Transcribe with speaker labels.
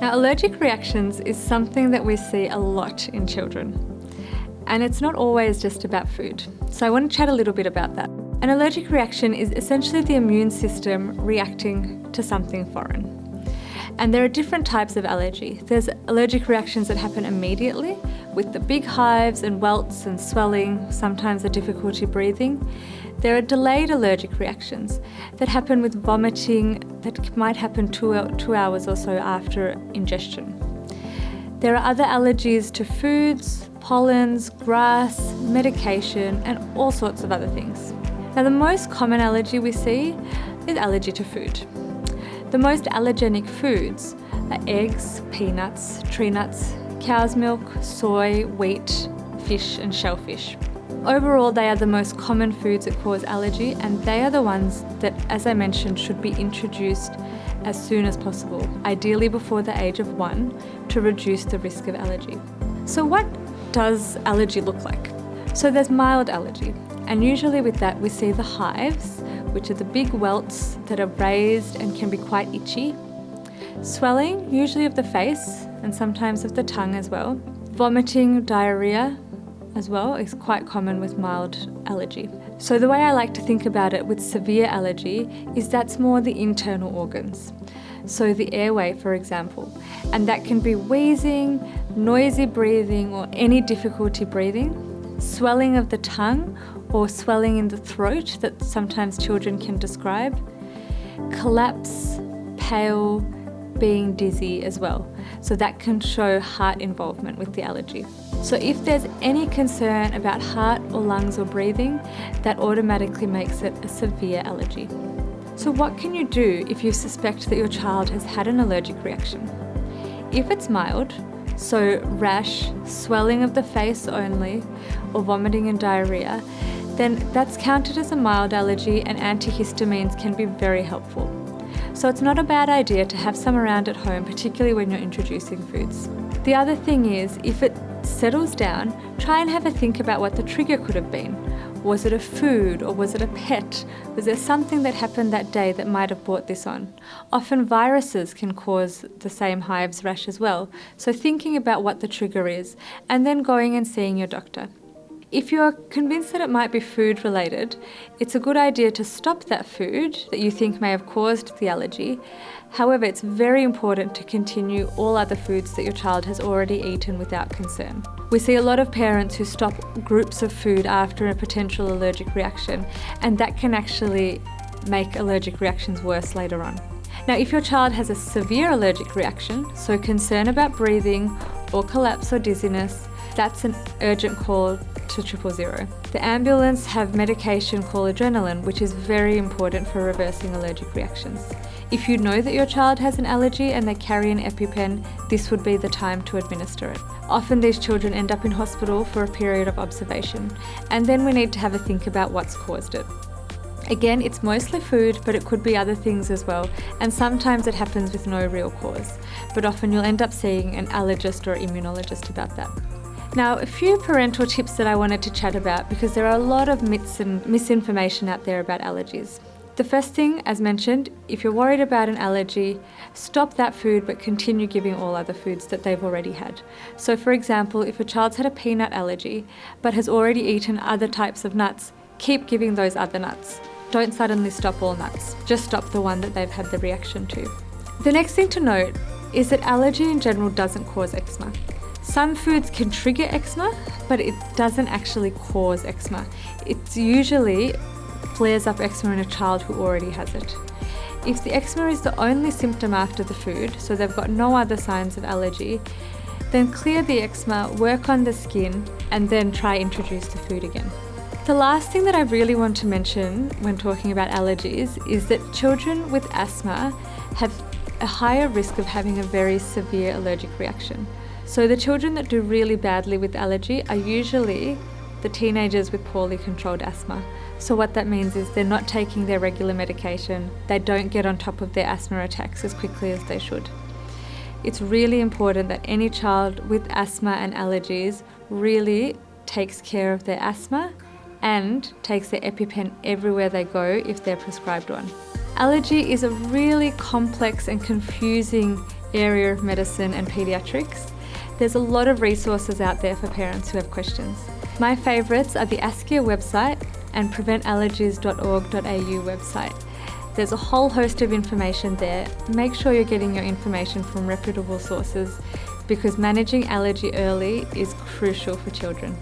Speaker 1: Now, allergic reactions is something that we see a lot in children, and it's not always just about food. So I want to chat a little bit about that. An allergic reaction is essentially the immune system reacting to something foreign. And there are different types of allergy. There's allergic reactions that happen immediately with the big hives and welts and swelling, sometimes a difficulty breathing. There are delayed allergic reactions that happen with vomiting that might happen 2 hours or so after ingestion. There are other allergies to foods, pollens, grass, medication, and all sorts of other things. Now, the most common allergy we see is allergy to food. The most allergenic foods are eggs, peanuts, tree nuts, cow's milk, soy, wheat, fish, and shellfish. Overall, they are the most common foods that cause allergy, and they are the ones that, as I mentioned, should be introduced as soon as possible, ideally before the age of 1, to reduce the risk of allergy. So what does allergy look like? So there's mild allergy, and usually with that we see the hives, which are the big welts that are raised and can be quite itchy. Swelling, usually of the face and sometimes of the tongue as well. Vomiting, diarrhea as well is quite common with mild allergy. So the way I like to think about it with severe allergy is that's more the internal organs. So the airway, for example, and that can be wheezing, noisy breathing, or any difficulty breathing, swelling of the tongue or swelling in the throat that sometimes children can describe, collapse, pale, being dizzy as well. So that can show heart involvement with the allergy. So if there's any concern about heart or lungs or breathing, that automatically makes it a severe allergy. So what can you do if you suspect that your child has had an allergic reaction? If it's mild, so rash, swelling of the face only, or vomiting and diarrhea, then that's counted as a mild allergy, and antihistamines can be very helpful. So it's not a bad idea to have some around at home, particularly when you're introducing foods. The other thing is, if it settles down, try and have a think about what the trigger could have been. Was it a food, or was it a pet? Was there something that happened that day that might have brought this on? Often viruses can cause the same hives rash as well. So thinking about what the trigger is, and then going and seeing your doctor. If you're convinced that it might be food related, it's a good idea to stop that food that you think may have caused the allergy. However, it's very important to continue all other foods that your child has already eaten without concern. We see a lot of parents who stop groups of food after a potential allergic reaction, and that can actually make allergic reactions worse later on. Now, if your child has a severe allergic reaction, so concern about breathing or collapse or dizziness, that's an urgent call to 000. The ambulance have medication called adrenaline, which is very important for reversing allergic reactions. If you know that your child has an allergy and they carry an EpiPen, this would be the time to administer it. Often these children end up in hospital for a period of observation, and then we need to have a think about what's caused it. Again, it's mostly food, but it could be other things as well, and sometimes it happens with no real cause, but often you'll end up seeing an allergist or immunologist about that. Now, a few parental tips that I wanted to chat about, because there are a lot of myths and misinformation out there about allergies. The first thing, as mentioned, if you're worried about an allergy, stop that food but continue giving all other foods that they've already had. So for example, if a child's had a peanut allergy but has already eaten other types of nuts, keep giving those other nuts. Don't suddenly stop all nuts, just stop the one that they've had the reaction to. The next thing to note is that allergy in general doesn't cause eczema. Some foods can trigger eczema, but it doesn't actually cause eczema. It usually flares up eczema in a child who already has it. If the eczema is the only symptom after the food, so they've got no other signs of allergy, then clear the eczema, work on the skin, and then try introduce the food again. The last thing that I really want to mention when talking about allergies is that children with asthma have a higher risk of having a very severe allergic reaction. So the children that do really badly with allergy are usually the teenagers with poorly controlled asthma. So what that means is they're not taking their regular medication, they don't get on top of their asthma attacks as quickly as they should. It's really important that any child with asthma and allergies really takes care of their asthma and takes their EpiPen everywhere they go if they're prescribed one. Allergy is a really complex and confusing area of medicine and paediatrics. There's a lot of resources out there for parents who have questions. My favourites are the Askia website and preventallergies.org.au website. There's a whole host of information there. Make sure you're getting your information from reputable sources because managing allergy early is crucial for children.